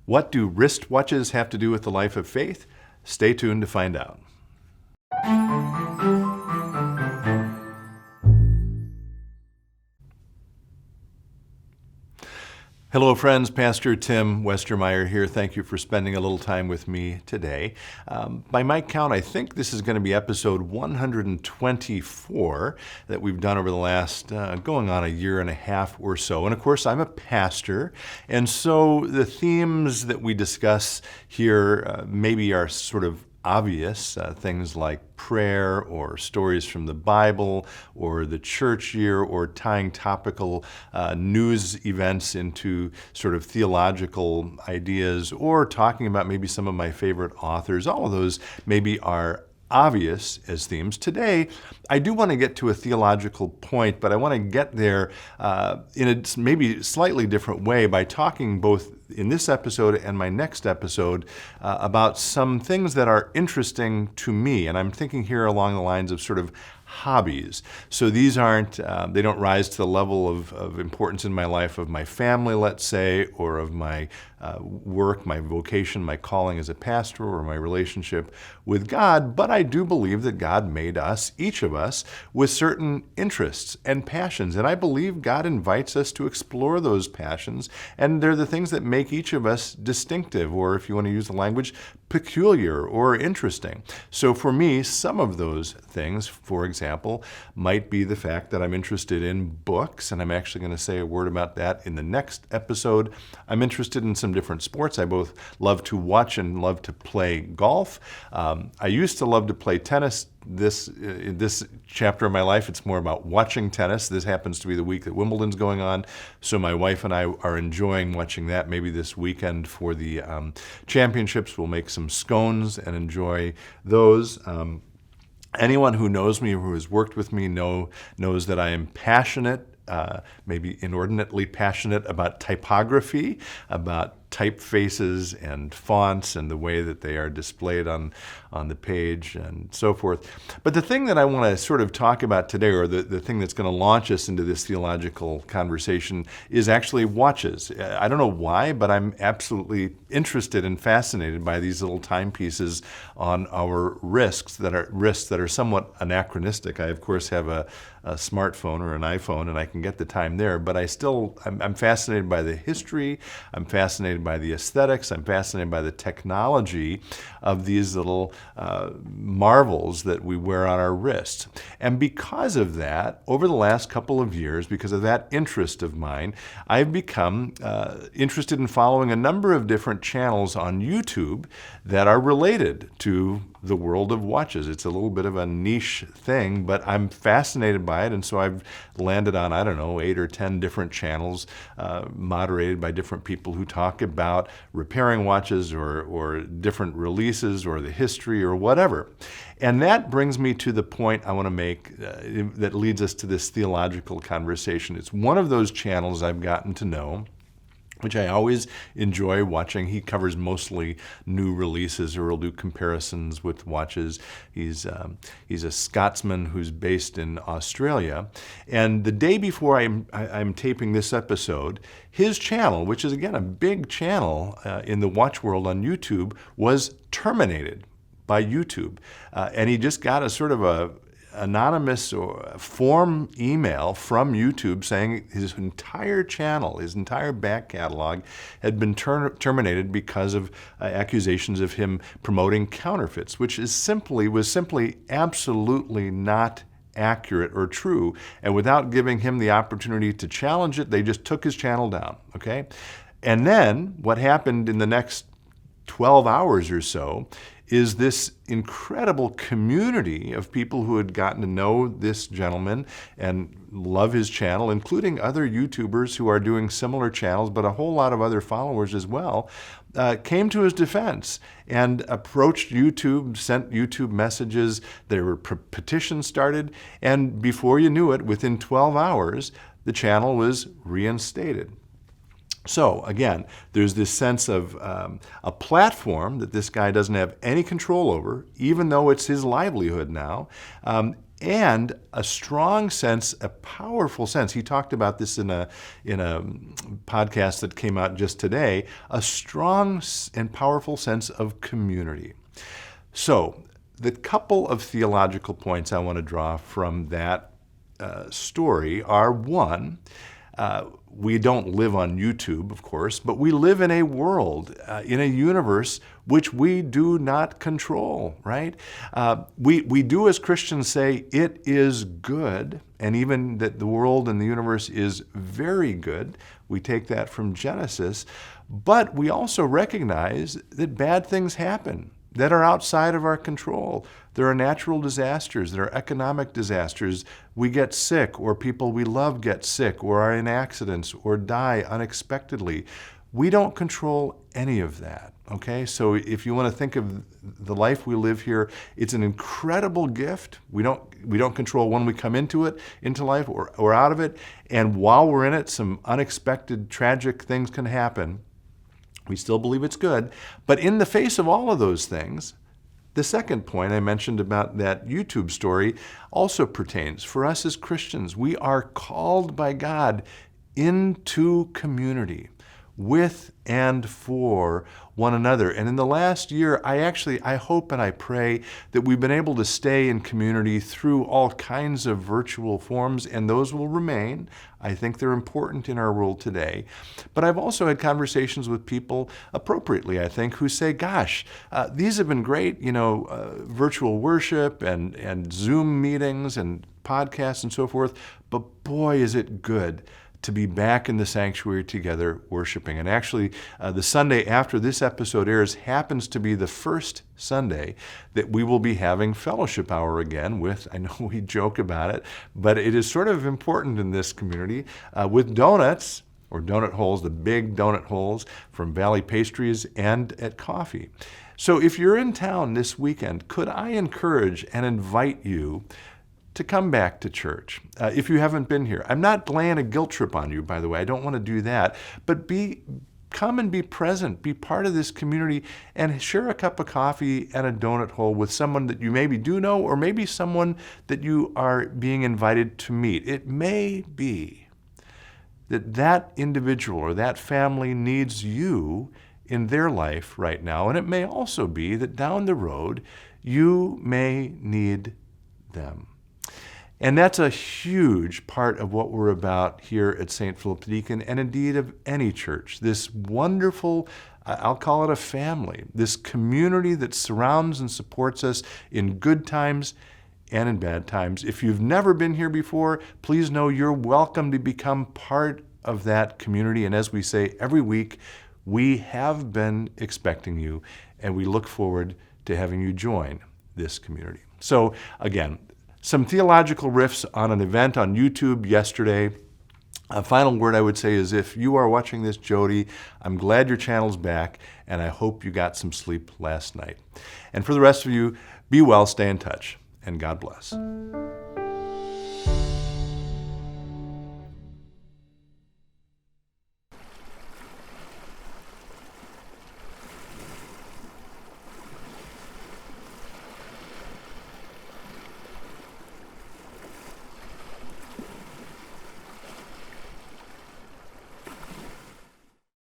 What do wristwatches have to do with the life of faith? Stay tuned to find out. Hello friends, Pastor Tim Westermeyer here. Thank you for spending a little time with me today. By my count, I think this is going to be episode 124 that we've done over the last going on a year and a half or so. And of course, I'm a pastor, and so the themes that we discuss here maybe are sort of obvious, things like prayer or stories from the Bible or the church year or tying topical news events into sort of theological ideas or talking about maybe some of my favorite authors. All of those maybe are obvious as themes. Today, I do want to get to a theological point, but I want to get there in a maybe slightly different way by talking both in this episode and my next episode about some things that are interesting to me. And I'm thinking here along the lines of sort of hobbies. So these aren't, they don't rise to the level of importance in my life of my family, let's say, or of my work, my vocation, my calling as a pastor, or my relationship with God. But I do believe that God made us, each of us, with certain interests and passions. And I believe God invites us to explore those passions. And they're the things that make each of us distinctive, or if you want to use the language, peculiar or interesting. So for me, some of those things, for example, might be the fact that I'm interested in books, and I'm actually going to say a word about that in the next episode. I'm interested in some different sports. I both love to watch and love to play golf. I used to love to play tennis. In this chapter of my life, it's more about watching tennis. This happens to be the week that Wimbledon's going on, so my wife and I are enjoying watching that. Maybe this weekend for the championships, we'll make some scones and enjoy those. Anyone who knows me, who has worked with me, knows that I am passionate, maybe inordinately passionate about typography, about typefaces and fonts and the way that they are displayed on the page and so forth. But the thing that I want to sort of talk about today, or the thing that's going to launch us into this theological conversation, is actually watches. I don't know why, but I'm absolutely interested and fascinated by these little timepieces on our wrists that are somewhat anachronistic. I, of course, have a smartphone or an iPhone, and I can get the time there, but I'm fascinated by the history, I'm fascinated by the aesthetics, I'm fascinated by the technology of these little marvels that we wear on our wrists. And because of that, over the last couple of years, because of that interest of mine, I've become interested in following a number of different channels on YouTube that are related to the world of watches. It's a little bit of a niche thing, but I'm fascinated by it, and so I've landed on, 8 or 10 different channels moderated by different people who talk about repairing watches or different releases or the history or whatever. And that brings me to the point I want to make that leads us to this theological conversation. It's one of those channels I've gotten to know, which I always enjoy watching. He covers mostly new releases, or he'll do comparisons with watches. He's a Scotsman who's based in Australia. And the day before I'm taping this episode, his channel, which is again a big channel in the watch world on YouTube, was terminated by YouTube. And he just got a sort of a anonymous or form email from YouTube saying his entire channel, his entire back catalog had been terminated because of accusations of him promoting counterfeits, which was simply absolutely not accurate or true. And without giving him the opportunity to challenge it, they just took his channel down, okay? And then what happened in the next 12 hours or so is this incredible community of people who had gotten to know this gentleman and love his channel, including other YouTubers who are doing similar channels, but a whole lot of other followers as well, came to his defense and approached YouTube, sent YouTube messages. There were petitions started, and before you knew it, within 12 hours, the channel was reinstated. So again, there's this sense of a platform that this guy doesn't have any control over, even though it's his livelihood now. and a strong sense, a powerful sense. He talked about this in a podcast that came out just today, a strong and powerful sense of community. So the couple of theological points I want to draw from that story are, one, we don't live on YouTube, of course, but we live in a world, in a universe which we do not control, right? We do, as Christians, say it is good, and even that the world and the universe is very good. We take that from Genesis, but we also recognize that bad things happen that are outside of our control. There are natural disasters, there are economic disasters. We get sick, or people we love get sick, or are in accidents, or die unexpectedly. We don't control any of that, okay? So if you want to think of the life we live here, it's an incredible gift. We don't control when we come into life or out of it. And while we're in it, some unexpected, tragic things can happen. We still believe it's good. But in the face of all of those things, the second point I mentioned about that YouTube story also pertains. For us as Christians, we are called by God into community with and for one another. And in the last year, I hope and I pray that we've been able to stay in community through all kinds of virtual forms, and those will remain. I think they're important in our world today. But I've also had conversations with people, appropriately, I think, who say, gosh, these have been great, virtual worship and Zoom meetings and podcasts and so forth, but boy, is it good to be back in the sanctuary together worshiping. And actually, the Sunday after this episode airs happens to be the first Sunday that we will be having fellowship hour again with, I know we joke about it, but it is sort of important in this community, with donuts, or donut holes, the big donut holes from Valley Pastries, and at coffee. So if you're in town this weekend, could I encourage and invite you to come back to church if you haven't been here? I'm not laying a guilt trip on you, by the way. I don't want to do that. But come and be present, be part of this community, and share a cup of coffee and a donut hole with someone that you maybe do know, or maybe someone that you are being invited to meet. It may be that individual or that family needs you in their life right now, and it may also be that down the road you may need them. And that's a huge part of what we're about here at St. Philip Deacon, and indeed of any church. This wonderful, I'll call it a family, this community that surrounds and supports us in good times and in bad times. If you've never been here before, please know you're welcome to become part of that community. And as we say every week, we have been expecting you, and we look forward to having you join this community. So again, some theological riffs on an event on YouTube yesterday. A final word I would say is, if you are watching this, Jody, I'm glad your channel's back, and I hope you got some sleep last night. And for the rest of you, be well, stay in touch, and God bless.